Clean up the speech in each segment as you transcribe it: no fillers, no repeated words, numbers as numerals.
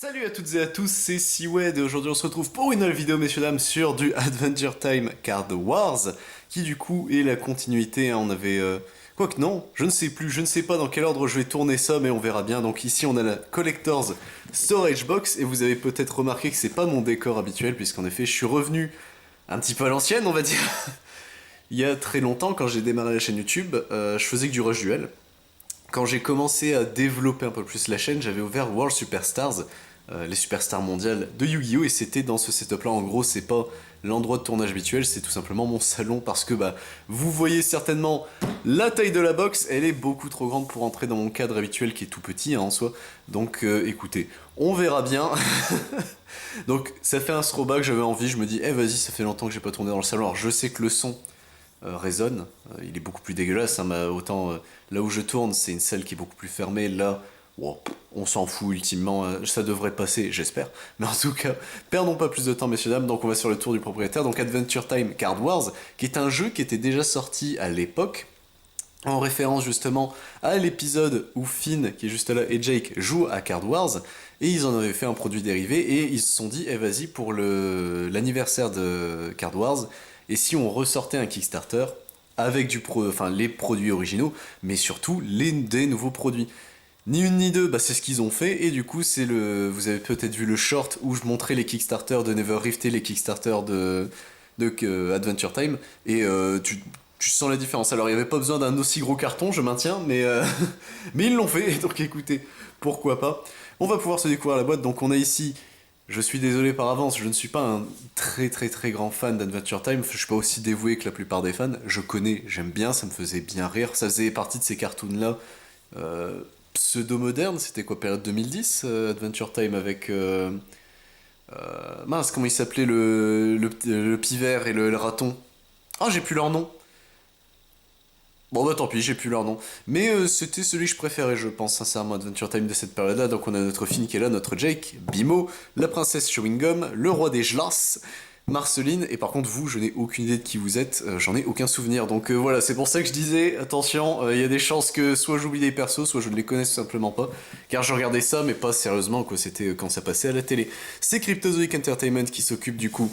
Salut à toutes et à tous, c'est Seawed et aujourd'hui on se retrouve pour une nouvelle vidéo messieurs dames sur du Adventure Time Card Wars qui du coup est la continuité, hein. On avait... Quoique non, je ne sais plus, je ne sais pas dans quel ordre je vais tourner ça mais on verra bien. Donc ici on a la Collector's Storage Box et vous avez peut-être remarqué que c'est pas mon décor habituel puisqu'en effet je suis revenu un petit peu à l'ancienne on va dire. Il y a très longtemps quand j'ai démarré la chaîne YouTube, je faisais que du Rush Duel. Quand j'ai commencé à développer un peu plus la chaîne, j'avais ouvert World Superstars, les superstars mondiales de Yu-Gi-Oh! Et c'était dans ce setup-là. En gros, c'est pas l'endroit de tournage habituel, c'est tout simplement mon salon parce que bah, vous voyez certainement la taille de la box, elle est beaucoup trop grande pour entrer dans mon cadre habituel qui est tout petit hein, en soi. Donc écoutez, on verra bien. Donc ça fait un throwback, j'avais envie, je me dis, eh vas-y, ça fait longtemps que j'ai pas tourné dans le salon. Alors je sais que le son résonne. Il est beaucoup plus dégueulasse, hein, mais autant là où je tourne, c'est une salle qui est beaucoup plus fermée. Là, wow, on s'en fout ultimement, ça devrait passer, j'espère. Mais en tout cas, perdons pas plus de temps, messieurs dames. Donc on va sur le tour du propriétaire. Donc Adventure Time Card Wars, qui est un jeu qui était déjà sorti à l'époque. En référence justement à l'épisode où Finn, qui est juste là, et Jake jouent à Card Wars, et ils en avaient fait un produit dérivé, et ils se sont dit, eh vas-y, pour l'anniversaire de Card Wars, et si on ressortait un Kickstarter avec les produits originaux, mais surtout des nouveaux produits. Ni une ni deux, bah c'est ce qu'ils ont fait, et du coup vous avez peut-être vu le short où je montrais les Kickstarter de Never Rift et les Kickstarter de Adventure Time, et tu sens la différence. Alors il n'y avait pas besoin d'un aussi gros carton, je maintiens, mais ils l'ont fait, donc écoutez, pourquoi pas. On va pouvoir se découvrir la boîte, donc on a ici, je suis désolé par avance, je ne suis pas un très grand fan d'Adventure Time, je suis pas aussi dévoué que la plupart des fans, je connais, j'aime bien, ça me faisait bien rire, ça faisait partie de ces cartoons-là, pseudo-modernes, c'était quoi, période 2010, Adventure Time avec... mince, comment il s'appelait le pivert et le raton. Ah, j'ai plus leur nom. Bon bah tant pis, j'ai plus leur nom. Mais c'était celui que je préférais, je pense, sincèrement, Adventure Time de cette période-là. Donc on a notre Finn qui est là, notre Jake, Bimo, la princesse Chewing Gum, le roi des Glas, Marceline, et par contre vous, je n'ai aucune idée de qui vous êtes, j'en ai aucun souvenir. Donc voilà, c'est pour ça que je disais, attention, il y a des chances que soit j'oublie des persos, soit je ne les connais tout simplement pas. Car je regardais ça, mais pas sérieusement, quoi, c'était quand ça passait à la télé. C'est Cryptozoic Entertainment qui s'occupe du coup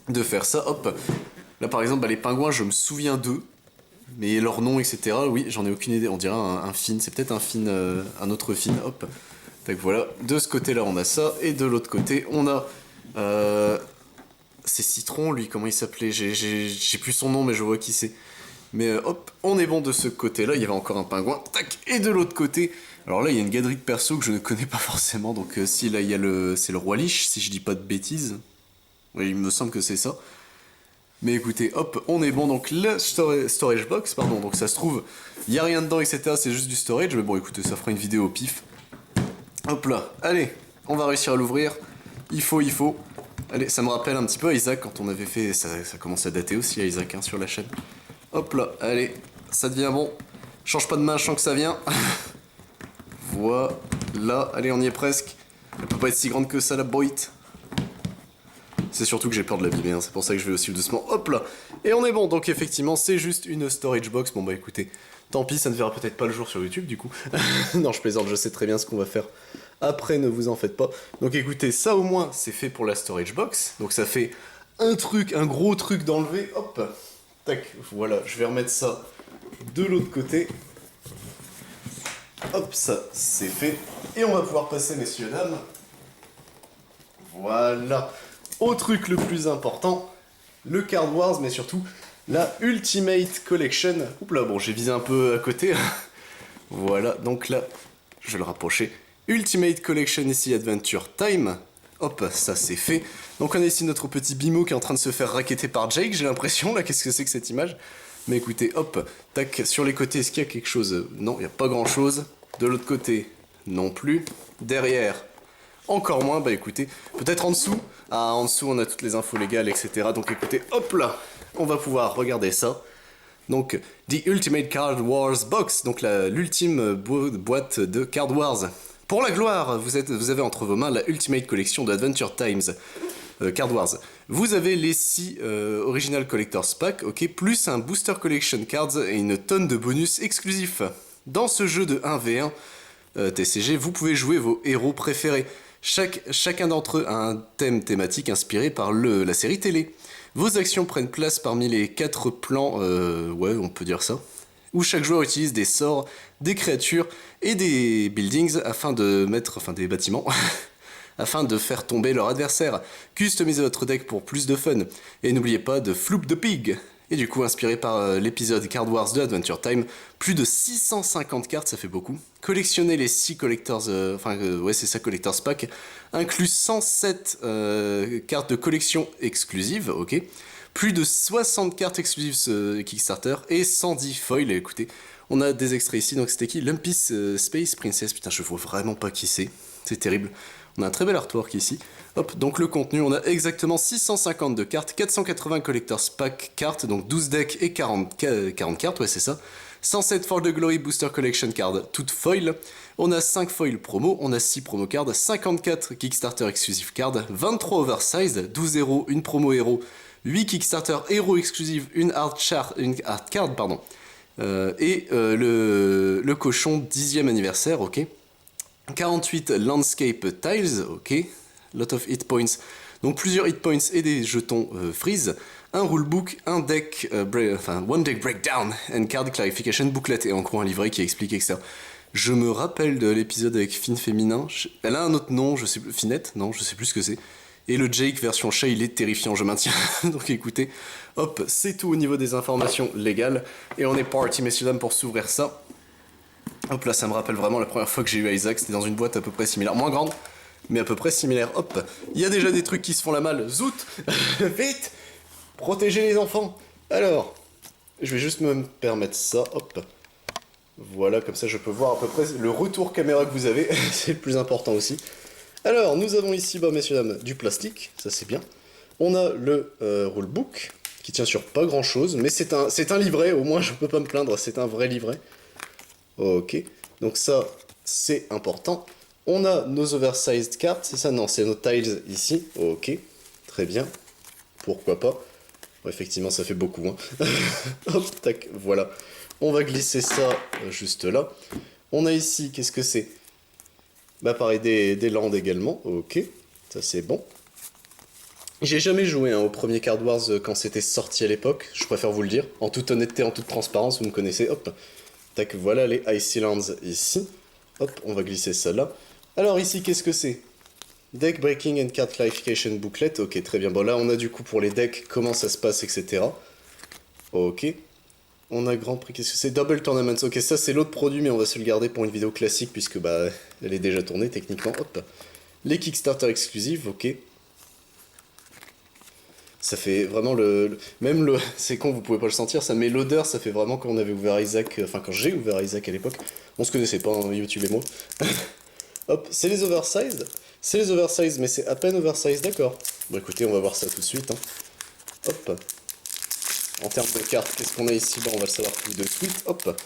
de faire ça, hop. Là par exemple, bah, les pingouins, je me souviens d'eux. Mais leur nom, etc., oui, j'en ai aucune idée. On dirait un Finn, c'est peut-être un Finn, un autre Finn, hop. Donc voilà, de ce côté-là, on a ça. Et de l'autre côté, on a... c'est Citron, lui, comment il s'appelait? J'ai plus son nom, mais je vois qui c'est. Mais hop, on est bon de ce côté-là. Il y avait encore un pingouin, tac. Et de l'autre côté, alors là, il y a une galerie de persos que je ne connais pas forcément. Donc si, là, il y a c'est le roi Lich, si je dis pas de bêtises. Oui, il me semble que c'est ça. Mais écoutez, hop, on est bon, donc le storage box, pardon, donc ça se trouve, il n'y a rien dedans, etc., c'est juste du storage, mais bon, écoutez, ça fera une vidéo au pif. Hop là, allez, on va réussir à l'ouvrir, il faut. Allez, ça me rappelle un petit peu à Isaac, quand on avait fait, ça commence à dater aussi à Isaac, hein, sur la chaîne. Hop là, allez, ça devient bon, change pas de main, je sens que ça vient. Voilà, allez, on y est presque. Elle peut pas être si grande que ça, la boîte. C'est surtout que j'ai peur de l'abîmer, hein. C'est pour ça que je vais aussi doucement. Hop là. Et on est bon, donc effectivement, c'est juste une storage box. Bon bah écoutez, tant pis, ça ne verra peut-être pas le jour sur YouTube du coup. Non, je plaisante, je sais très bien ce qu'on va faire. Après, ne vous en faites pas. Donc écoutez, ça au moins, c'est fait pour la storage box. Donc ça fait un gros truc d'enlever. Hop. Tac, voilà, je vais remettre ça de l'autre côté. Hop, ça, c'est fait. Et on va pouvoir passer, messieurs, dames. Voilà. Au truc le plus important, le Card Wars, mais surtout la Ultimate Collection. Oups là, bon, j'ai visé un peu à côté. Voilà, donc là, je vais le rapprocher. Ultimate Collection ici, Adventure Time. Hop, ça c'est fait. Donc on a ici notre petit Bimo qui est en train de se faire racketter par Jake, j'ai l'impression, là, qu'est-ce que c'est que cette image? Mais écoutez, hop, tac, sur les côtés, est-ce qu'il y a quelque chose? Non, il n'y a pas grand-chose. De l'autre côté, non plus. Derrière, encore moins, bah écoutez, peut-être en dessous. Ah, en dessous, on a toutes les infos légales, etc. Donc écoutez, hop là, on va pouvoir regarder ça. Donc, The Ultimate Card Wars Box, donc l'ultime boîte de Card Wars. Pour la gloire, vous avez entre vos mains la Ultimate Collection de Adventure Times Card Wars. Vous avez les 6 Original Collector's Pack, ok, plus un Booster Collection Cards et une tonne de bonus exclusifs. Dans ce jeu de 1v1 TCG, vous pouvez jouer vos héros préférés. Chacun d'entre eux a un thème thématique inspiré par la série télé. Vos actions prennent place parmi les 4 plans, ouais, on peut dire ça, où chaque joueur utilise des sorts, des créatures et des buildings enfin des bâtiments, afin de faire tomber leur adversaire. Customisez votre deck pour plus de fun. Et n'oubliez pas de Floop the Pig. Et du coup, inspiré par l'épisode Card Wars de Adventure Time, plus de 650 cartes, ça fait beaucoup. Collectionnez les 6 Collectors, ouais c'est ça, Collectors Pack, inclus 107 cartes de collection exclusives, ok. Plus de 60 cartes exclusives Kickstarter et 110 foils, écoutez. On a des extraits ici, donc c'était qui? Lumpy Space Princess, putain je vois vraiment pas qui c'est terrible. On a un très bel artwork ici. Hop, donc le contenu, on a exactement 652 cartes, 480 Collectors Pack cartes, donc 12 decks et 40 cartes, ouais c'est ça. 107 For the Glory Booster Collection cards, toutes foil. On a 5 foil promo, on a 6 promo cards, 54 Kickstarter exclusive cards, 23 oversized, 12 héros, une promo héros, 8 Kickstarter héros exclusive, une hard card, pardon. Le cochon 10e anniversaire, ok. 48 Landscape Tiles, ok. Lot of hit points. Donc plusieurs hit points et des jetons freeze. Un rulebook, un deck, one deck breakdown and card clarification booklet et en gros un livret qui explique, etc. Je me rappelle de l'épisode avec Finn Féminin. Elle a un autre nom, je sais plus. Finette? Non, je sais plus ce que c'est. Et le Jake version chat, il est terrifiant, je maintiens. Donc écoutez, hop, c'est tout au niveau des informations légales. Et on est parti, messieurs, dames, pour s'ouvrir ça. Hop là, ça me rappelle vraiment la première fois que j'ai eu Isaac, c'était dans une boîte à peu près similaire. Moins grande, mais à peu près similaire. Hop, il y a déjà des trucs qui se font la malle. Zout. Vite. Protégez les enfants. Alors, je vais juste me permettre ça, hop. Voilà, comme ça je peux voir à peu près le retour caméra que vous avez, c'est le plus important aussi. Alors, nous avons ici, bah, messieurs, dames, du plastique, ça c'est bien. On a le rulebook, qui tient sur pas grand chose, mais c'est un livret, au moins je peux pas me plaindre, c'est un vrai livret. Ok, donc ça, c'est important. On a nos oversized cartes, c'est ça? Non, c'est nos tiles ici. Ok, très bien. Pourquoi pas? Bon, effectivement, ça fait beaucoup, hein. Hop, tac, voilà. On va glisser ça juste là. On a ici, qu'est-ce que c'est? Bah pareil, des landes également. Ok, ça c'est bon. J'ai jamais joué hein, au premier Card Wars quand c'était sorti à l'époque, je préfère vous le dire. En toute honnêteté, en toute transparence, vous me connaissez. Hop, tac, voilà les Icy Lands ici. Hop, on va glisser ça là. Alors ici, qu'est-ce que c'est? Deck Breaking and Card Clarification Booklet. Ok, très bien. Bon, là, on a du coup pour les decks, comment ça se passe, etc. Ok. On a Grand Prix, qu'est-ce que c'est? Double Tournaments. Ok, ça, c'est l'autre produit, mais on va se le garder pour une vidéo classique, puisque, bah, elle est déjà tournée, techniquement. Hop. Les Kickstarter exclusives, ok. Ça fait vraiment même le... C'est con, vous pouvez pas le sentir, ça, mais l'odeur, ça fait vraiment quand on avait ouvert Isaac... Enfin, quand j'ai ouvert Isaac à l'époque. On se connaissait pas, hein, YouTube et moi. Hop, c'est les oversized. C'est les oversized, mais c'est à peine oversized, d'accord. Bon, écoutez, on va voir ça tout de suite. Hein. Hop. En termes de cartes, qu'est-ce qu'on a ici? Bon, on va le savoir tout de suite. Hop.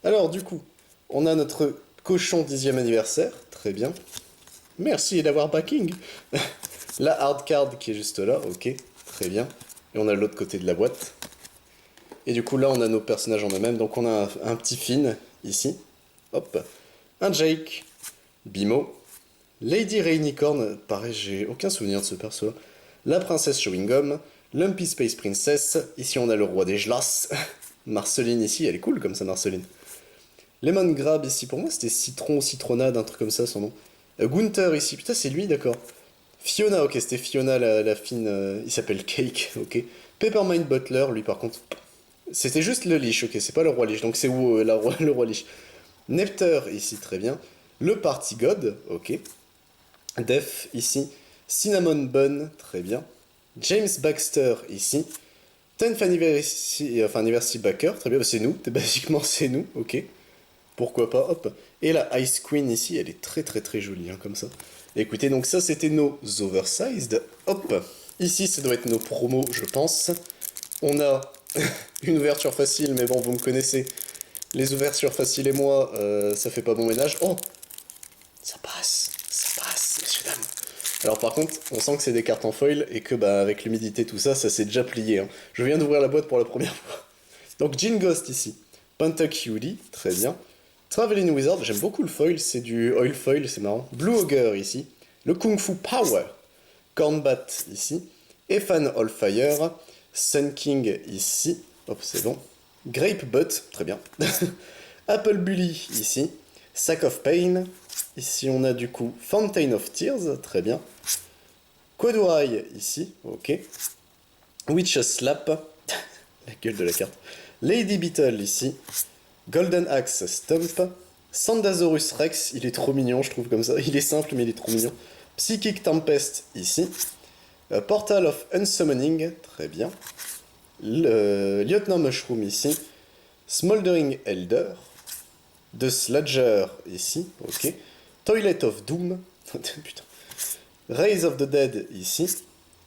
Alors, du coup, on a notre cochon 10e anniversaire. Très bien. Merci d'avoir backing. La hard card qui est juste là. Ok. Très bien. Et on a l'autre côté de la boîte. Et du coup, là, on a nos personnages en eux-mêmes. Donc, on a un petit Finn, ici. Hop. Un Jake. Bimo. Lady Rainicorn. Pareil, j'ai aucun souvenir de ce perso-là. La princesse Chewing Gum. Lumpy Space Princess. Ici, on a le roi des Gelas. Marceline, ici. Elle est cool, comme ça, Marceline. Lemon Grab, ici. Pour moi, c'était citron, citronnade, un truc comme ça, son nom. Gunther, ici. Putain, c'est lui, d'accord. Fiona, ok, c'était Fiona la fine, il s'appelle Cake, ok. Peppermint Butler, lui par contre, c'était juste le Lich, ok, c'est pas le roi Lich, donc c'est où le roi Lich. Nepter, ici, très bien. Le Party God, ok. Def, ici. Cinnamon Bun, très bien. James Baxter, ici. 10th Anniversary Backer, très bien, bah, c'est nous, basiquement c'est nous, ok. Pourquoi pas, hop. Et la Ice Queen ici, elle est très très très jolie, hein, comme ça. Écoutez, donc ça c'était nos oversized. Hop, ici ça doit être nos promos, je pense. On a une ouverture facile, mais bon, vous me connaissez. Les ouvertures faciles et moi, ça fait pas bon ménage. Oh, ça passe, messieurs, dames. Alors par contre, on sent que c'est des cartes en foil et que bah avec l'humidité, tout ça, ça s'est déjà plié. Hein. Je viens d'ouvrir la boîte pour la première fois. Donc Jean Ghost ici. Pentacutie, très bien. Traveling Wizard, j'aime beaucoup le foil, c'est du oil foil, c'est marrant. Blue Ogre ici. Le Kung Fu Power, Cornbat ici, Ethan Allfire, Sun King ici, hop c'est bon, Grape Butt, très bien, Apple Bully ici, Sack of Pain, ici on a du coup Fountain of Tears, très bien, Quadurai ici, ok, Witch Slap, la gueule de la carte, Lady Beetle ici, Golden Axe Stump, Sandasaurus Rex, il est trop mignon je trouve comme ça, il est simple mais il est trop mignon, Psychic Tempest ici, Portal of Unsummoning, très bien, Lieutenant Mushroom ici, Smoldering Elder, The Sludger ici, ok, Toilet of Doom, putain, Rays of the Dead ici,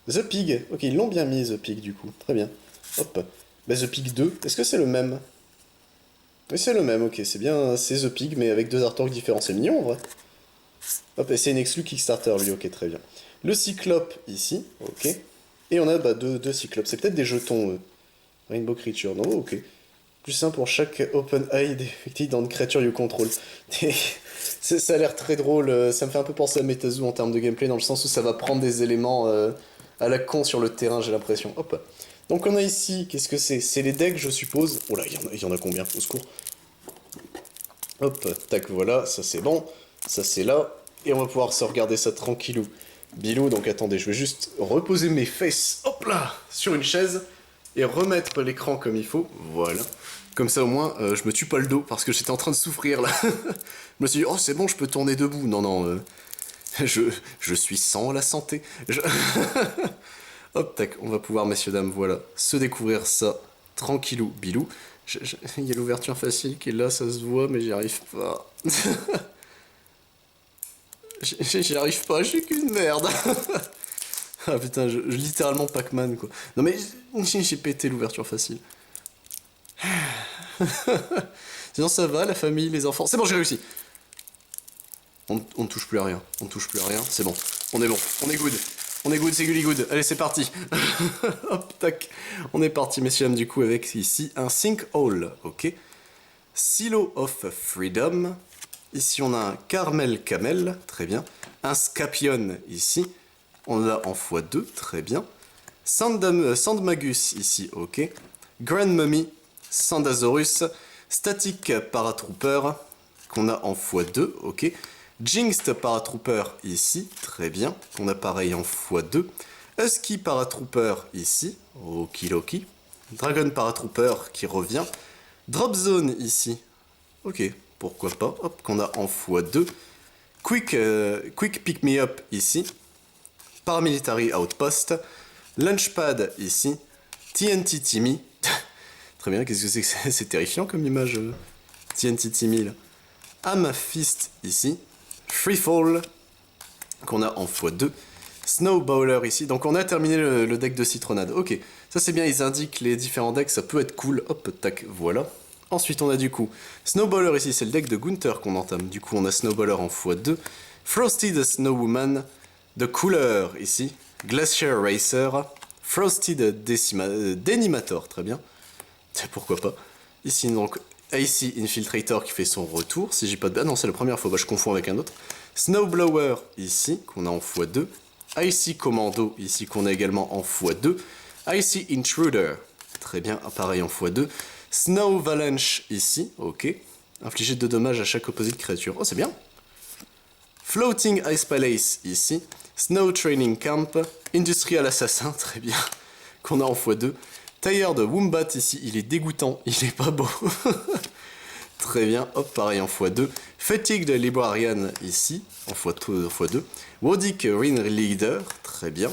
The Pig, ok ils l'ont bien mis The Pig du coup, très bien, hop, bah, The Pig 2, est-ce que c'est le même? Oui c'est le même, ok, c'est bien, c'est The Pig mais avec deux artworks différents, c'est mignon en vrai. Hop, et c'est une exclu Kickstarter lui, ok très bien. Le Cyclope ici, ok, et on a bah, deux Cyclopes, c'est peut-être des jetons Rainbow Creature, non, ok. Plus simple pour chaque Open Eye défecté dans une creature you control. Ça a l'air très drôle, ça me fait un peu penser à MetaZoo en termes de gameplay, dans le sens où ça va prendre des éléments à la con sur le terrain, j'ai l'impression. Hop. Donc on a ici, qu'est-ce que c'est? C'est les decks, je suppose. Oh là, il y en a combien? Au secours. Hop, tac, voilà, ça c'est bon. Ça c'est là. Et on va pouvoir se regarder ça tranquillou. Bilou, donc attendez, je vais juste reposer mes fesses, hop là, sur une chaise. Et remettre l'écran comme il faut, voilà. Comme ça au moins, je me tue pas le dos, parce que j'étais en train de souffrir là. Je me suis dit, oh c'est bon, je peux tourner debout. Non, non, je suis sans la santé. Hop, tac, on va pouvoir, messieurs, dames, voilà, se découvrir ça, tranquillou, bilou. Il y a l'ouverture facile qui est là, ça se voit, mais j'y arrive pas. J'y arrive pas, je suis qu'une merde. Ah putain, littéralement Pac-Man quoi. Non mais j'ai pété l'ouverture facile. Sinon ça va, la famille, les enfants. C'est bon, j'ai réussi. On ne touche plus à rien. On ne touche plus à rien. C'est bon. On est bon. On est good. On est good, c'est gully good. Allez, c'est parti. Hop, tac. On est parti, messieurs, dames, du coup, avec ici un Sinkhole. Ok. Silo of Freedom. Ici, on a un Carmel Camel. Très bien. Un Scapion ici. On l'a en x2, très bien. Sandmagus ici, ok. Grand Mummy, Sandasaurus, Static Paratrooper, qu'on a en x2, ok. Jinxed Paratrooper ici, très bien, qu'on a pareil en x2. Husky Paratrooper ici, okidoki. Dragon Paratrooper qui revient. Drop Zone ici, ok, pourquoi pas, hop, qu'on a en x2. Quick Pick Me Up ici. Paramilitary Outpost, Launchpad ici, TNT Timmy, très bien, qu'est-ce que c'est que c'est terrifiant comme image, TNT Timmy là. Amethyst ici, Freefall, qu'on a en x2, Snowballer ici, donc on a terminé le deck de Citronade, ok, ça c'est bien, ils indiquent les différents decks, ça peut être cool, hop, tac, voilà. Ensuite on a du coup, Snowballer ici, c'est le deck de Gunther qu'on entame, du coup on a Snowballer en x2, Frosty the Snow Woman, The Cooler ici, Glacier Racer, Frosted Denimator, très bien, pourquoi pas. Ici donc Icy Infiltrator qui fait son retour, si j'ai pas de... Ah non, c'est la première fois, bah, je confonds avec un autre. Snowblower ici, qu'on a en x2. Icy Commando ici, qu'on a également en x2. Icy Intruder, très bien, pareil en x2. Snow Avalanche ici, ok. Infliger 2 dommages à chaque opposite créature, oh c'est bien. Floating Ice Palace ici. Snow Training Camp, Industrial Assassin, très bien, qu'on a en x2. Tired Wombat ici, il est dégoûtant, il est pas beau. Très bien, hop, pareil en x2. Fatigued Librarian ici, en x2. Wodic Ring Leader, très bien.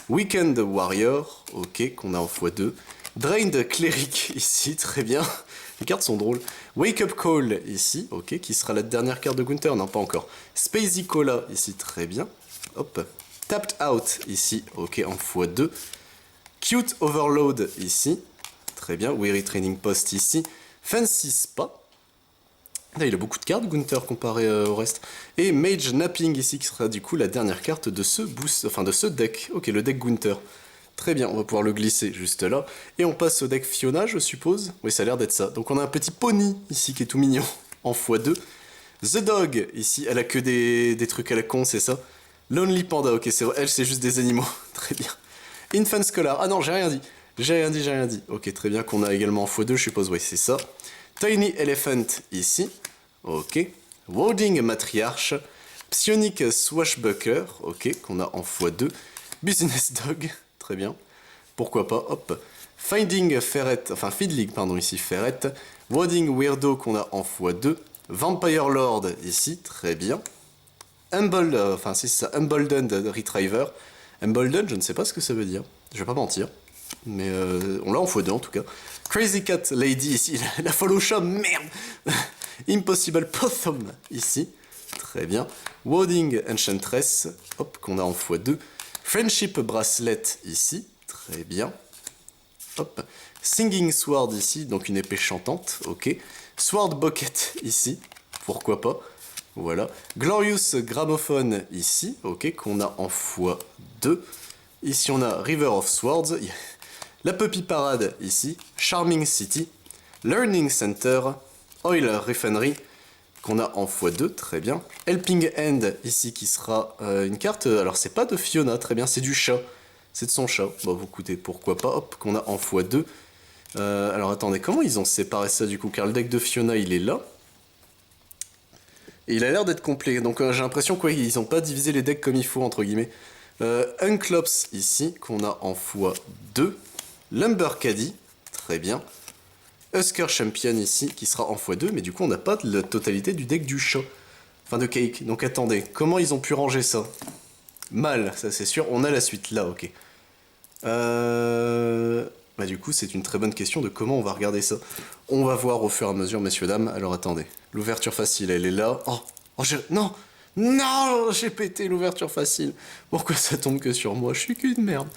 Weekend Warrior, ok, qu'on a en x2. Drained Cleric ici, très bien. Les cartes sont drôles. Wake Up Call ici, ok, qui sera la dernière carte de Gunther, non pas encore. Spacey Cola ici, très bien. Hop. Tapped Out ici, ok, en x2. Cute Overload ici, très bien. Weary Training Post ici. Fancy Spa. Là, il a beaucoup de cartes, Gunther, comparé au reste. Et Mage Napping ici, qui sera du coup la dernière carte de ce boost, enfin de ce deck. Ok, le deck Gunther. Très bien, on va pouvoir le glisser juste là. Et on passe au deck Fiona, je suppose. Oui, ça a l'air d'être ça. Donc on a un petit pony ici qui est tout mignon, en x2. The Dog, ici, elle a que des trucs à la con, c'est ça. Lonely Panda, ok, c'est elle, c'est juste des animaux. Très bien. Infant Scholar, ah non, j'ai rien dit. J'ai rien dit. Ok, très bien, qu'on a également en x2, je suppose, oui, c'est ça. Tiny Elephant, ici. Ok. Wounding Matriarche. Psionic Swashbuckler, ok, qu'on a en x2. Business Dog, très bien. Pourquoi pas, hop. Finding Ferret, enfin Fiddling, pardon, ici, Ferret. Wounding Weirdo, qu'on a en x2. Vampire Lord, ici, très bien. Enfin, c'est ça, Emboldened Retriever. Emboldened, je ne sais pas ce que ça veut dire, je vais pas mentir. Mais on l'a en x2 en tout cas. Crazy Cat Lady, ici, la folle au chat, merde. Impossible Possum, ici. Très bien. Wounding Enchantress, hop, qu'on a en x2. Friendship Bracelet, ici. Très bien. Hop. Singing Sword, ici, donc une épée chantante, ok. Sword Bucket, ici. Pourquoi pas. Voilà. Glorious Gramophone, ici, ok, qu'on a en x2. Ici, on a River of Swords. La Puppy Parade, ici. Charming City. Learning Center. Oil Refinery, qu'on a en x2, très bien. Helping Hand, ici, qui sera une carte... alors, c'est pas de Fiona, très bien, c'est du chat. C'est de son chat. Bon, vous écoutez, pourquoi pas. Hop, qu'on a en x2. Alors, attendez, comment ils ont séparé ça, du coup? Car le deck de Fiona, il est là. Et il a l'air d'être complet. Donc, j'ai l'impression qu'ils n'ont pas divisé les decks comme il faut, entre guillemets. Unclops, ici, qu'on a en x2. Lumber Caddy, très bien. Husker Champion ici, qui sera en x2, mais du coup on n'a pas la totalité du deck du chat. Enfin de Cake. Donc attendez, comment ils ont pu ranger ça? Mal, ça c'est sûr. On a la suite là, ok. Bah du coup c'est une très bonne question de comment on va regarder ça. On va voir au fur et à mesure, messieurs, dames. Alors attendez, l'ouverture facile, elle est là. Oh non! Non! J'ai pété l'ouverture facile. Pourquoi ça tombe que sur moi? Je suis qu'une merde.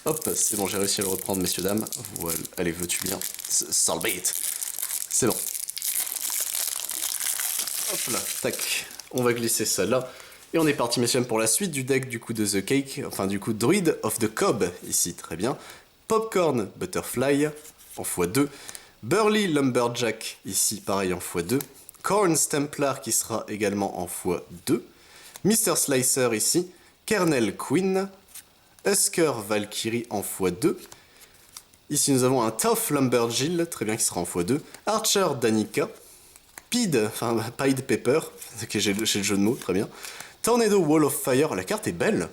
Hop, c'est bon, j'ai réussi à le reprendre, messieurs, dames. Voilà. Allez, veux-tu bien? Sale bête. C'est bon. Hop là, tac. On va glisser ça là. Et on est parti, messieurs, pour la suite du deck du coup de The Cake. Enfin, du coup, Druid of the Cob, ici, très bien. Popcorn Butterfly, en x2. Burly Lumberjack, ici, pareil, en x2. Corn Templar, qui sera également en x2. Mr. Slicer, ici. Kernel Queen. Husker Valkyrie en x2. Ici nous avons un Tough Lumberjill, très bien, qui sera en x2. Archer Danica. Pied Pepper, ok, j'ai le jeu de mots, très bien. Tornado Wall of Fire, la carte est belle.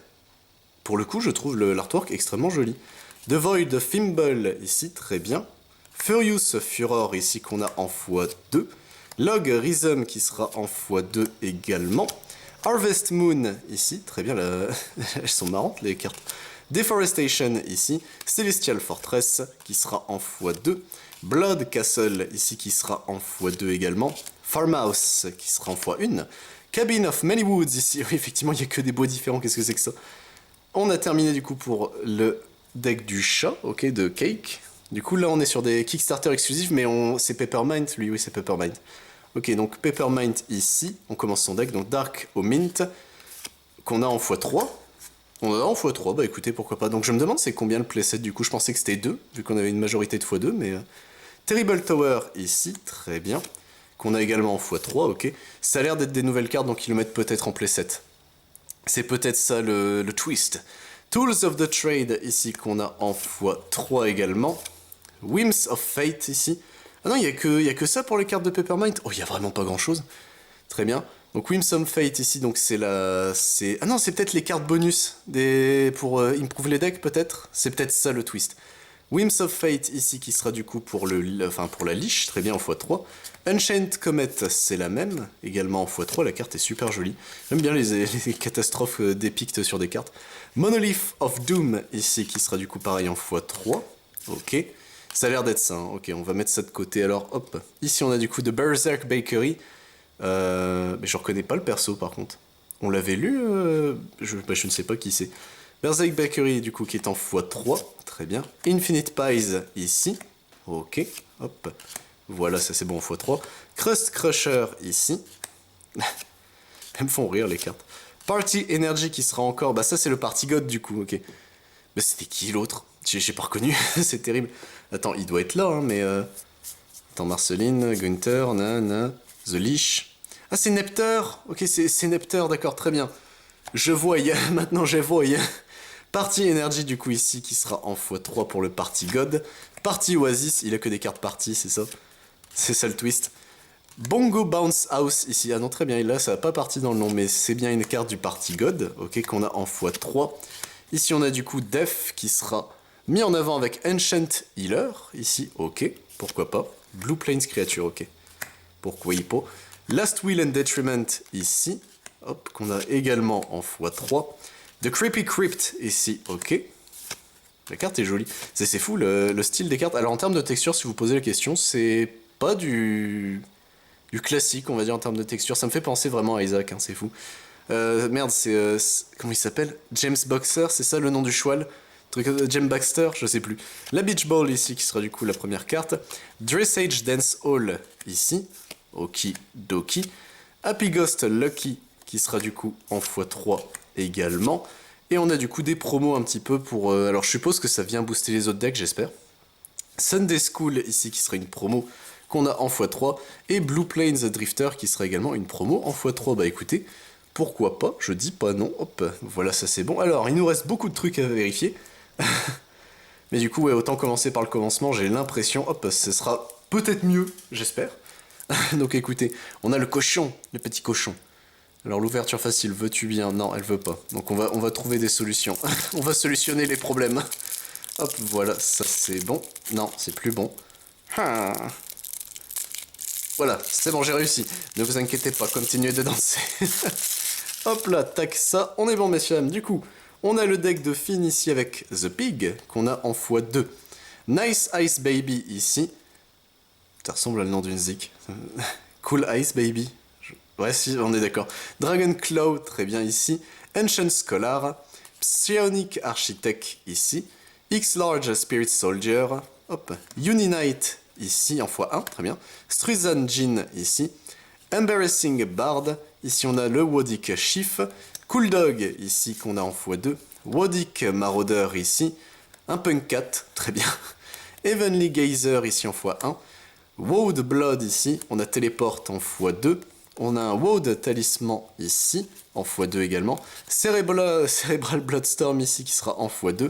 Pour le coup, je trouve l'artwork extrêmement joli. The Void Thimble, ici, très bien. Furious Furor, ici, qu'on a en x2. Log Rhythm, qui sera en x2 également. Harvest Moon, ici, très bien, elles sont marrantes les cartes. Deforestation, ici. Celestial Fortress, qui sera en x2. Blood Castle, ici, qui sera en x2 également. Farmhouse, qui sera en x1. Cabin of Many Woods, ici. Oui, effectivement, il n'y a que des bois différents, qu'est-ce que c'est que ça? On a terminé, du coup, pour le deck du chat, ok, de Cake. Du coup, là, on est sur des Kickstarter exclusifs, mais c'est Peppermint, lui, oui, c'est Peppermint. Ok, donc Peppermint ici, on commence son deck, donc Dark au Mint, qu'on a en x3. On en a en x3, bah écoutez, pourquoi pas. Donc je me demande c'est combien le playset, du coup je pensais que c'était 2, vu qu'on avait une majorité de x2, mais... Terrible Tower ici, très bien. Qu'on a également en x3, ok. Ça a l'air d'être des nouvelles cartes, donc ils le mettent peut-être en playset. C'est peut-être ça le twist. Tools of the Trade ici, qu'on a en x3 également. Whims of Fate ici. Ah non, il y a que ça pour les cartes de Peppermint. Oh, il y a vraiment pas grand-chose. Très bien. Donc Whims of Fate ici, donc c'est la... Ah non, c'est peut-être les cartes bonus pour improve les decks, peut-être. C'est peut-être ça le twist. Whims of Fate ici, qui sera du coup pour pour la liche, très bien en x3. Unchained Comet, c'est la même, également en x3, la carte est super jolie. J'aime bien les catastrophes dépictes sur des cartes. Monolith of Doom ici, qui sera du coup pareil en x3. Ok. Ça a l'air d'être ça, hein. Ok, on va mettre ça de côté. Alors, hop. Ici, on a du coup de Berserk Bakery. Mais je reconnais pas le perso, par contre. On l'avait lu je ne sais pas qui c'est. Berserk Bakery, du coup, qui est en x3. Très bien. Infinite Pies, ici. Ok, hop. Voilà, ça c'est bon en x3. Crust Crusher, ici. Elles me font rire, les cartes. Party Energy, qui sera encore... Bah ça, c'est le Party God, du coup, ok. Mais c'était qui, l'autre? J'ai pas reconnu, c'est terrible. Attends, il doit être là, hein, mais... Attends, Marceline, Gunther, The Leash. Ah, c'est Nepter. Ok, c'est Nepter, d'accord, très bien. Je vois, maintenant je vois. Party Energy du coup ici qui sera en x3 pour le Party God. Party Oasis, il a que des cartes party, c'est ça? C'est ça le twist. Bongo Bounce House ici, ah non très bien, là ça va pas parti dans le nom, mais c'est bien une carte du Party God, ok, qu'on a en x3. Ici on a du coup Def qui sera mis en avant avec Ancient Healer, ici, ok, pourquoi pas. Blue Plains Creature, ok, pourquoi pas. Last Will and Detriment ici, hop, qu'on a également en x3. The Creepy Crypt ici, ok. La carte est jolie. C'est fou le style des cartes. Alors en termes de texture, si vous posez la question, c'est pas du classique, on va dire, en termes de texture. Ça me fait penser vraiment à Isaac, hein, c'est fou. Merde, comment il s'appelle? James Boxer, c'est ça le nom du cheval? James Baxter, je sais plus. La Beach Ball ici, qui sera du coup la première carte. Dressage Dance Hall ici. Okidoki. Happy Ghost Lucky, qui sera du coup en x3 également. Et on a du coup des promos un petit peu pour... alors je suppose que ça vient booster les autres decks, j'espère. Sunday School ici, qui sera une promo qu'on a en x3. Et Blue Plains Drifter, qui sera également une promo en x3. Bah écoutez, pourquoi pas, je dis pas non. Hop, voilà, ça c'est bon. Alors, il nous reste beaucoup de trucs à vérifier. Mais du coup, ouais, autant commencer par le commencement, j'ai l'impression, hop, ce sera peut-être mieux, j'espère. Donc écoutez, on a le cochon, le petit cochon. Alors l'ouverture facile, veux-tu bien? Non, elle veut pas. Donc on va trouver des solutions. On va solutionner les problèmes. Hop, voilà, ça c'est bon. Non, c'est plus bon. Voilà, c'est bon, j'ai réussi. Ne vous inquiétez pas, continuez de danser. Hop là, tac, ça, on est bon, messieurs dames. Du coup, on a le deck de Finn ici avec The Pig, qu'on a en x2. Nice Ice Baby ici. Ça ressemble à le nom d'une zik. Cool Ice Baby. Ouais, si, on est d'accord. Dragon Claw, très bien ici. Ancient Scholar. Psionic Architect ici. X-Large Spirit Soldier. Hop. Uniknight ici en x1, très bien. Struzan Jin ici. Embarrassing Bard. Ici on a le Wodic Chief. Cool Dog ici qu'on a en x2. Wodic Marauder ici. Un Punk Cat, très bien. Heavenly Gazer ici en x1. Woad Blood ici. On a Téléport en x2. On a un Woad Talisman ici, en x2 également. Cerebral Bloodstorm ici qui sera en x2.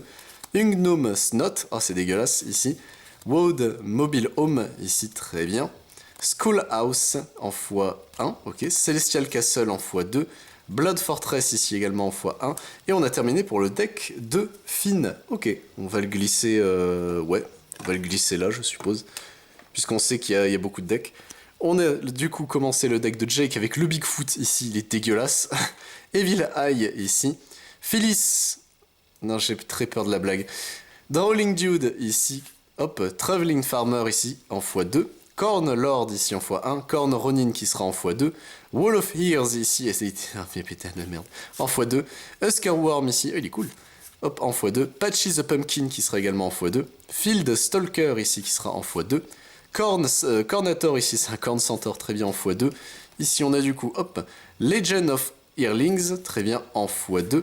Ungnome Snot, oh c'est dégueulasse ici. Woad Mobile Home ici, très bien. Schoolhouse en x1, ok. Celestial Castle en x2. Blood Fortress ici également en x1. Et on a terminé pour le deck de Finn. Ok, on va le glisser, ouais, on va le glisser là je suppose. Puisqu'on sait qu'il y a beaucoup de decks. On a du coup commencé le deck de Jake avec le Bigfoot ici, il est dégueulasse. Evil Eye ici. Phyllis. Non, j'ai très peur de la blague. Drawling Dude ici. Hop, Traveling Farmer ici en x2. Corn Lord ici en x1. Corn Ronin qui sera en x2. Wall of Hears ici. Et c'est un putain de merde. En x2. Husker Worm ici. Oh, il est cool. Hop, en x2. Patchy the Pumpkin qui sera également en x2. Field Stalker ici qui sera en x2. Cornator ici, c'est un Corn Centaur, très bien en x2. Ici, on a du coup, hop, Legend of Earlings, très bien en x2.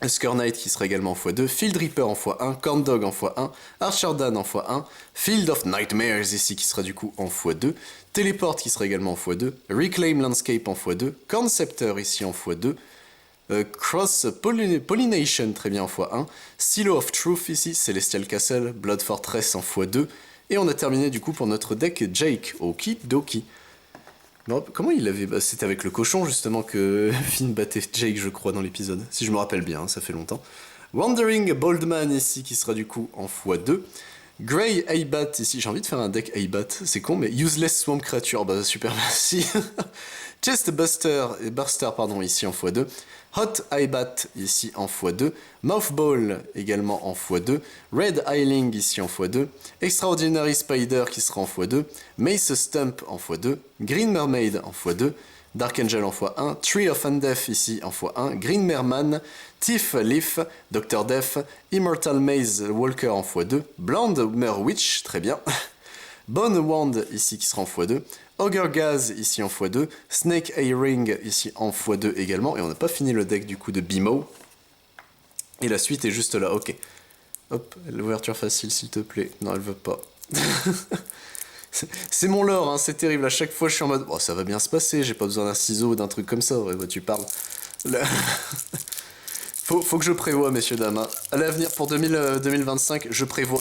Husker Knight qui sera également en x2. Field Reaper en x1. Corn Dog en x1. Archer Dan en x1. Field of Nightmares ici qui sera du coup en x2. Teleport qui sera également en x2. Reclaim Landscape en x2. Conceptor ici en x2. Cross Pollination, très bien en x1. Silo of Truth ici, Celestial Castle. Blood Fortress en x2. Et on a terminé du coup pour notre deck Jake, okidoki. Bon, comment il avait... Bah, c'était avec le cochon justement que Finn battait Jake je crois dans l'épisode. Si je me rappelle bien, hein, ça fait longtemps. Wandering Boldman ici qui sera du coup en x2. Grey Aibat ici, j'ai envie de faire un deck Aibat, c'est con mais Useless Swamp Creature, bah super merci. Chest Buster, pardon, ici en x2. Hot Aibat ici en x2. Mouthball également en x2. Red Eiling ici en x2. Extraordinary Spider qui sera en x2. Mace Stump en x2. Green Mermaid en x2. Dark Angel en x1. Tree of Undeath ici en x1. Green Merman. Thief Leaf. Dr. Death. Immortal Maze Walker en x2. Blonde Merwitch, très bien. Bone Wand ici qui sera en x2. Ogre Gaz ici en x2. Snake A-Ring ici en x2 également. Et on n'a pas fini le deck du coup de Bimo. Et la suite est juste là, ok. Hop, l'ouverture facile s'il te plaît. Non, elle veut pas. C'est mon lore, hein, c'est terrible. À chaque fois je suis en mode, oh, ça va bien se passer, j'ai pas besoin d'un ciseau ou d'un truc comme ça. Ouais, bah, tu parles. Le- faut que je prévoie, messieurs, dames. Hein. À l'avenir, pour 2025, je prévois.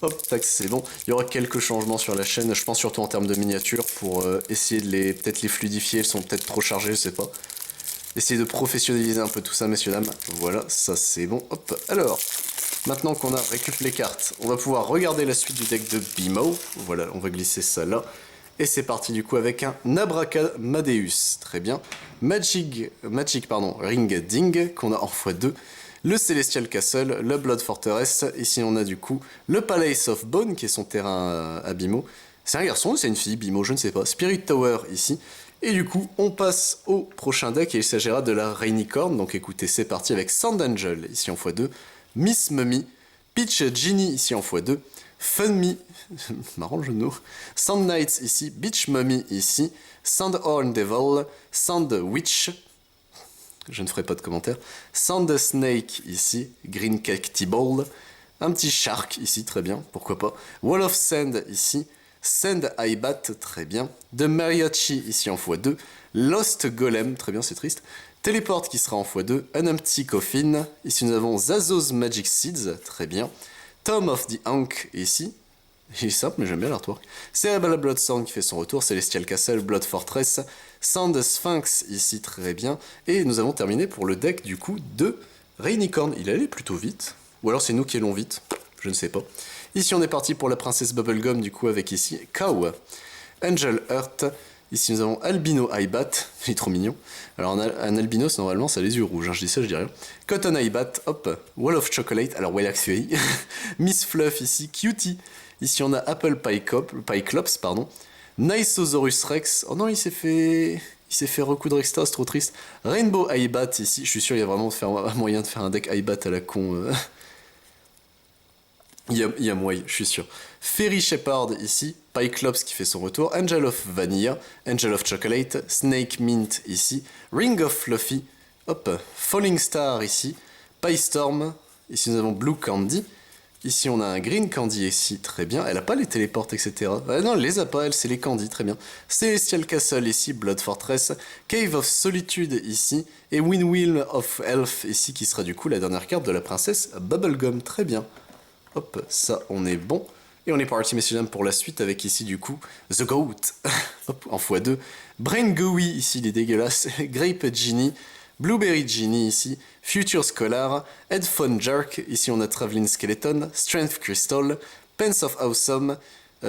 Hop, tac, c'est bon. Il y aura quelques changements sur la chaîne, je pense surtout en termes de miniatures, pour essayer de peut-être les fluidifier, elles sont peut-être trop chargées, je sais pas. Essayer de professionnaliser un peu tout ça, messieurs, dames. Voilà, ça c'est bon. Hop, alors, maintenant qu'on a récupéré les cartes, on va pouvoir regarder la suite du deck de Bimo. Voilà, on va glisser ça là. Et c'est parti du coup avec un Abracamadeus. Très bien. Magic Ring Ding, qu'on a en x2. Le Celestial Castle, le Blood Fortress. Ici on a du coup le Palace of Bone, qui est son terrain à Bimo. C'est un garçon ou c'est une fille, Bimo, je ne sais pas. Spirit Tower ici. Et du coup, on passe au prochain deck et il s'agira de la Rainicorn. Donc écoutez, c'est parti avec Sand Angel ici en x2, Miss Mummy, Peach Genie ici en x2, Fun Me, marrant le jeu de mots, Sand Knights ici, Beach Mummy ici, Sandhorn Devil, Sand Witch, je ne ferai pas de commentaire, Sand Snake ici, Green Cacti Ball, un petit Shark ici, très bien, pourquoi pas, Wall of Sand ici, Send Ibat, très bien. The Mariachi, ici en x2. Lost Golem, très bien, c'est triste. Teleport qui sera en x2. Un Empty Coffin. Ici nous avons Zazo's Magic Seeds, très bien. Tom of the Ankh, ici. Il est simple, mais j'aime bien l'artwork. Cerebral Bloodstorm qui fait son retour. Celestial Castle, Blood Fortress. Sand Sphinx, ici, très bien. Et nous avons terminé pour le deck, du coup, de Rainicorn. Il allait plutôt vite. Ou alors c'est nous qui allons vite. Je ne sais pas. Ici, on est parti pour la princesse Bubblegum, du coup, avec ici Cow, Angel Heart. Ici, nous avons Albino Ibat. Il est trop mignon. Alors, un albinos, normalement, ça a les yeux rouges. Hein, je dis ça, je dis rien. Cotton Ibat. Hop. Wall of Chocolate. Alors, Willax Fury. Miss Fluff, ici. Cutie. Ici, on a Apple Pyclops, pardon. Niceosaurus Rex. Oh non, il s'est fait recoudre extra, c'est trop triste. Rainbow Ibat, ici. Je suis sûr, il y a vraiment moyen de faire un deck Ibat à la con. Il y a moyen, je suis sûr. Fairy Shepherd ici, Pyclops qui fait son retour, Angel of Vanilla, Angel of Chocolate, Snake Mint ici, Ring of Fluffy, hop, Falling Star ici, Storm, ici nous avons Blue Candy, ici on a un Green Candy ici, très bien, elle a pas les téléportes etc. Non, elle les a pas, elle c'est les Candy, très bien. Celestial Castle ici, Blood Fortress, Cave of Solitude ici, et Windwheel of Elf ici qui sera du coup la dernière carte de la princesse Bubblegum, très bien. Hop, ça, on est bon. Et on est parti, messieurs dames, pour la suite avec ici, du coup, The Goat. Hop, en x2. Brain Gooey, ici, il est dégueulasse. Grape Genie. Blueberry Genie, ici. Future Scholar. Headphone Jerk. Ici, on a Traveling Skeleton. Strength Crystal. Pence of Awesome.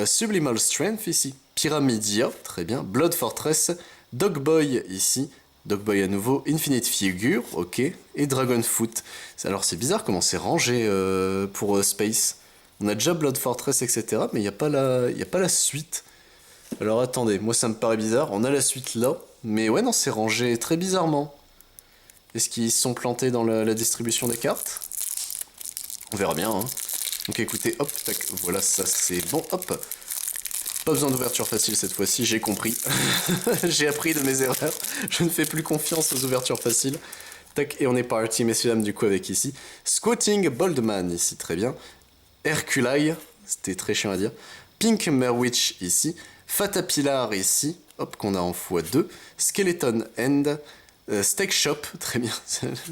Sublimal Strength, ici. Pyramidia, très bien. Blood Fortress. Dog Boy, ici. Dogboy à nouveau, Infinite Figure, ok, et Dragon Foot. Alors c'est bizarre comment c'est rangé pour Space. On a déjà Blood Fortress, etc., mais il n'y a pas la suite. Alors attendez, moi ça me paraît bizarre, on a la suite là, mais ouais non c'est rangé très bizarrement. Est-ce qu'ils se sont plantés dans la distribution des cartes? On verra bien, hein. Donc écoutez, hop, tac, voilà, ça c'est bon, hop. Pas besoin d'ouverture facile cette fois-ci, j'ai compris. J'ai appris de mes erreurs. Je ne fais plus confiance aux ouvertures faciles. Tac, et on est parti, messieurs dames, du coup, avec ici. Squatting Boldman, ici, très bien. Herculae, c'était très chiant à dire. Pink Merwitch, ici. Fatapilar, ici. Hop, qu'on a en x2. Skeleton End. Steak Shop, très bien,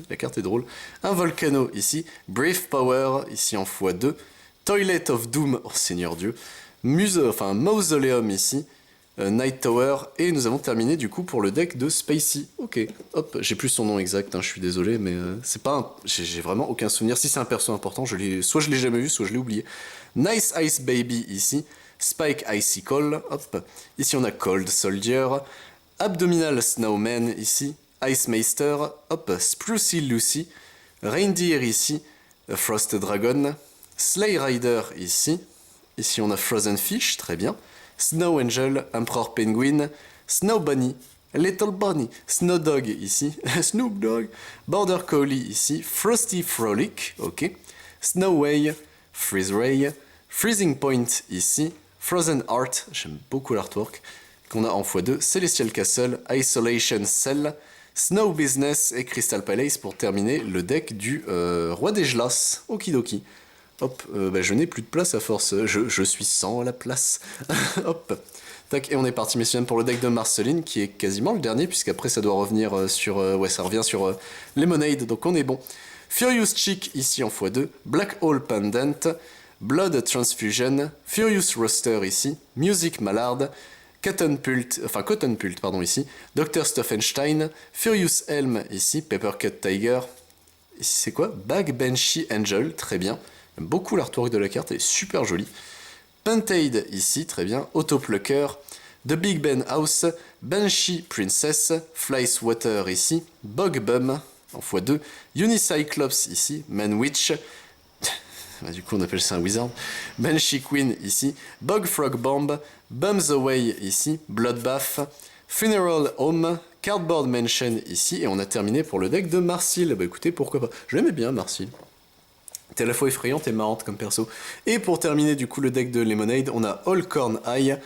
la carte est drôle. Un Volcano, ici. Brave Power, ici en x2. Toilet of Doom, oh Seigneur Dieu. Mausoleum ici, Night Tower, et nous avons terminé du coup pour le deck de Spacey. Ok, hop, j'ai plus son nom exact, hein, je suis désolé, mais c'est pas j'ai vraiment aucun souvenir. Si c'est un perso important, soit je l'ai jamais vu, soit je l'ai oublié. Nice Ice Baby ici, Spike Icicle, hop, ici on a Cold Soldier, Abdominal Snowman ici, Ice Meister, hop, Sprucey Lucy, Reindeer ici, Frost Dragon, Slay Rider ici. Ici, on a Frozen Fish, très bien. Snow Angel, Emperor Penguin, Snow Bunny, Little Bunny, Snow Dog ici, Snoop Dogg, Border Collie ici, Frosty Frolic, ok. Snow Way, Freeze Ray, Freezing Point ici, Frozen Heart, j'aime beaucoup l'artwork, qu'on a en x2, Celestial Castle, Isolation Cell, Snow Business et Crystal Palace pour terminer le deck du Roi des Gelas, okidoki. Hop, je n'ai plus de place à force, je suis sans la place. Hop, Tac, et on est parti, messieurs dames, pour le deck de Marceline, qui est quasiment le dernier, puisqu'après ça doit revenir sur... ouais, ça revient sur Lemonade, donc on est bon. Furious Chick, ici en x2. Black Hole Pendant. Blood Transfusion. Furious Roster, ici. Music Mallard. Cotton Pult, pardon, ici. Dr. Stoffenstein. Furious Helm, ici. Peppercut Tiger. Ici, c'est quoi? Bag Banshee Angel, très bien. J'aime beaucoup l'artwork de la carte, elle est super jolie. Pentade, ici, très bien. Autoplucker. The Big Ben House. Banshee Princess. Flywater, ici. Bogbum, en x2. Unicyclops, ici. Manwitch. Bah, du coup, on appelle ça un wizard. Banshee Queen, ici. Bogfrog Bomb. Bums Away, ici. Bloodbath. Funeral Home. Cardboard Mansion, ici. Et on a terminé pour le deck de Marcille. Bah écoutez, pourquoi pas. Je l'aimais bien, Marcille. T'es à la fois effrayante et marrante comme perso. Et pour terminer, du coup, le deck de Lemonade, on a Allcorn Eye.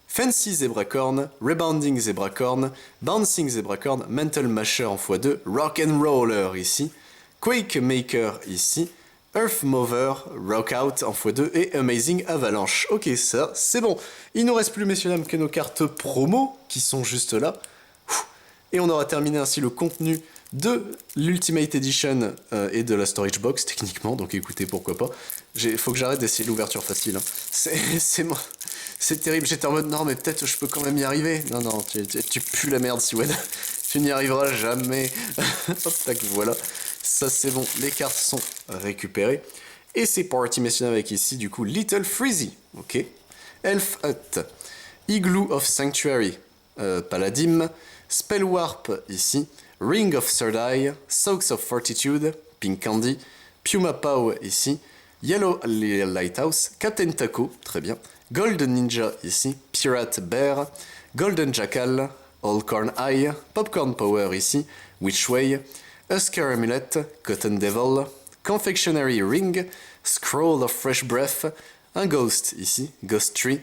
Fancy Zebracorn, Rebounding Zebracorn, Bouncing Zebracorn, Mental Masher en x2, Rock and Roller ici, Quake Maker ici, Earth Mover, Rockout en x2 et Amazing Avalanche. Ok, ça, c'est bon. Il nous reste plus, messieurs dames, que nos cartes promo qui sont juste là. Et on aura terminé ainsi le contenu de l'Ultimate Edition et de la Storage Box, techniquement. Donc écoutez, pourquoi pas. Faut que j'arrête d'essayer l'ouverture facile. Hein. C'est terrible. J'étais en mode, non, mais peut-être je peux quand même y arriver. Non, tu pues la merde, Siwed. Tu n'y arriveras jamais. Hop, tac, voilà. Ça, c'est bon. Les cartes sont récupérées. Et c'est parti, messieurs, avec ici, du coup, Little Freezy. Ok. Elf Hut. Igloo of Sanctuary. Paladim. Spell Warp, ici. Ring of Third Eye. Soaks of Fortitude. Pink Candy. Puma Pow, ici. Yellow Lighthouse. Captain Taco, très bien. Golden Ninja, ici. Pirate Bear. Golden Jackal. Allcorn Eye. Popcorn Power, ici. Witchway. Husker Amulet. Cotton Devil. Confectionery Ring. Scroll of Fresh Breath. Un Ghost, ici. Ghost Tree.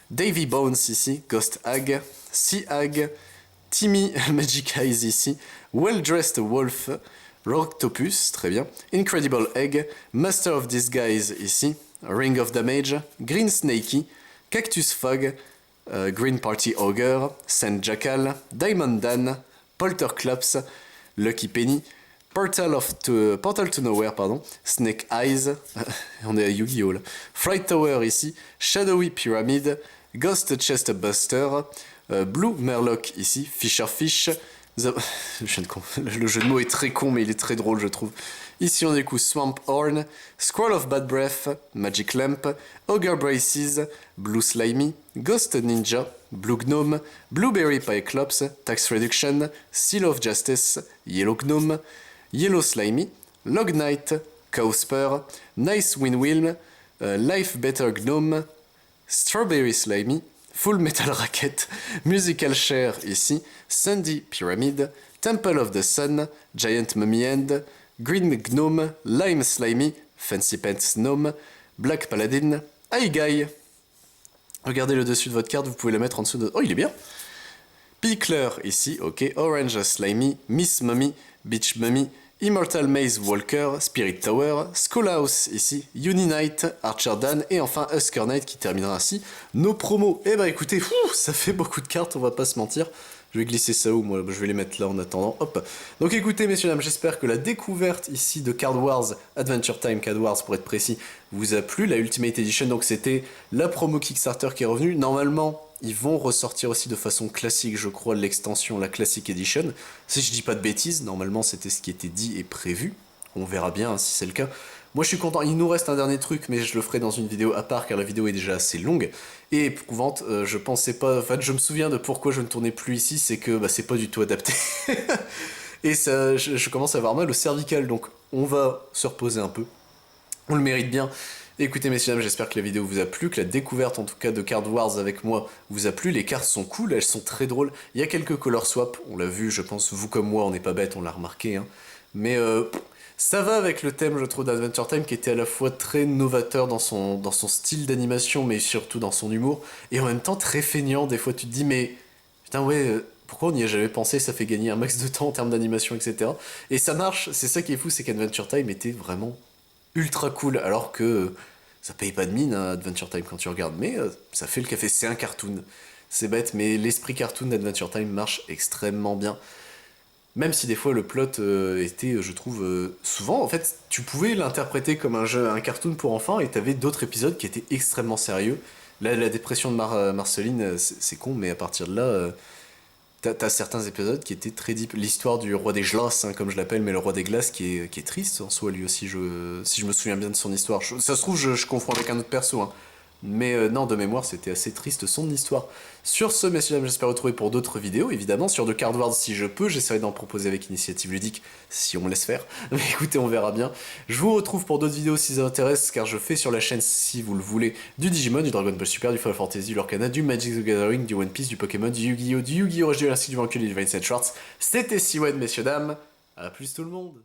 Davy Bones, ici. Ghost Hag. Sea Hag. Timmy Magic Eyes, ici. Well Dressed Wolf. Rocktopus, très bien. Incredible Egg. Master of Disguise, ici. Ring of Damage. Green Snakey. Cactus Fog. Green Party Ogre. Sand Jackal. Diamond Dan. Polterclops. Lucky Penny. Portal to Nowhere, pardon. Snake Eyes. On est à Yu-Gi-Oh! Là. Fright Tower ici. Shadowy Pyramid. Ghost Chest Buster. Blue Murloc ici. Fisher Fish. Le jeu de mots est très con, mais il est très drôle, je trouve. Ici, on a du coup Swamp Horn. Scroll of Bad Breath. Magic Lamp. Ogre Braces. Blue Slimy. Ghost Ninja. Blue Gnome. Blueberry Pyclops. Tax Reduction. Seal of Justice. Yellow Gnome. Yellow Slimy, Log Knight, Cowspur, Nice Windwheel, Life Better Gnome, Strawberry Slimy, Full Metal Racket, Musical Chair ici, Sandy Pyramid, Temple of the Sun, Giant Mummy End, Green Gnome, Lime Slimy, Fancy Pants Gnome, Black Paladin, High Guy. Regardez le dessus de votre carte, vous pouvez la mettre en dessous de... Oh, il est bien. Pickler ici, ok, Orange Slimy, Miss Mummy, Beach Mummy, Immortal Maze Walker, Spirit Tower, Skullhouse ici, Uni Knight, Archer Dan et enfin Husker Knight qui terminera ainsi nos promos. Eh bah écoutez, ça fait beaucoup de cartes, on va pas se mentir. Je vais glisser ça où moi? Je vais les mettre là en attendant. Hop. Donc écoutez messieurs dames, j'espère que la découverte ici de Card Wars, Adventure Time Card Wars pour être précis, vous a plu. La Ultimate Edition, donc c'était la promo Kickstarter qui est revenue. Normalement, ils vont ressortir aussi de façon classique, je crois, l'extension, la Classic Edition. Si je dis pas de bêtises, normalement c'était ce qui était dit et prévu. On verra bien hein, si c'est le cas. Moi je suis content, il nous reste un dernier truc, mais je le ferai dans une vidéo à part car la vidéo est déjà assez longue et éprouvante. Je pensais pas, en fait je me souviens de pourquoi je ne tournais plus ici, c'est que bah, c'est pas du tout adapté. Et ça, je commence à avoir mal au cervical, donc on va se reposer un peu. On le mérite bien. Écoutez messieurs dames, j'espère que la vidéo vous a plu, que la découverte en tout cas de Card Wars avec moi vous a plu. Les cartes sont cool, elles sont très drôles. Il y a quelques color swaps, on l'a vu, je pense, vous comme moi, on n'est pas bête, on l'a remarqué. Hein. Mais ça va avec le thème, je trouve, d'Adventure Time qui était à la fois très novateur dans son style d'animation, mais surtout dans son humour, et en même temps très feignant. Des fois tu te dis, mais putain ouais, pourquoi on n'y a jamais pensé, ça fait gagner un max de temps en termes d'animation, etc. Et ça marche, c'est ça qui est fou, c'est qu'Adventure Time était vraiment ultra cool, alors que ça paye pas de mine, hein, Adventure Time, quand tu regardes, mais ça fait le café, c'est un cartoon. C'est bête, mais l'esprit cartoon d'Adventure Time marche extrêmement bien. Même si des fois le plot était, je trouve, souvent, en fait, tu pouvais l'interpréter comme un cartoon pour enfants et t'avais d'autres épisodes qui étaient extrêmement sérieux. Là, la dépression de Marceline, c'est con, mais à partir de là, t'as certains épisodes qui étaient très deep. L'histoire du roi des glaces, hein, comme je l'appelle, mais le roi des glaces qui est triste en soi, lui aussi, si je me souviens bien de son histoire. Ça se trouve, je confonds avec un autre perso, hein. Mais non, de mémoire, c'était assez triste son histoire. Sur ce, messieurs, dames, j'espère vous retrouver pour d'autres vidéos, évidemment. Sur de Card Wars, si je peux, j'essaierai d'en proposer avec Initiative Ludique, si on me laisse faire. Mais écoutez, on verra bien. Je vous retrouve pour d'autres vidéos si ça vous intéresse, car je fais sur la chaîne, si vous le voulez, du Digimon, du Dragon Ball Super, du Final Fantasy, du Lorcana, du Magic the Gathering, du One Piece, du Pokémon, du Yu-Gi-Oh!, du Yu-Gi-Oh! Rush, de l'Institut du Vaincu, du Vincent Schwartz. C'était Siwen, messieurs, dames. À plus tout le monde.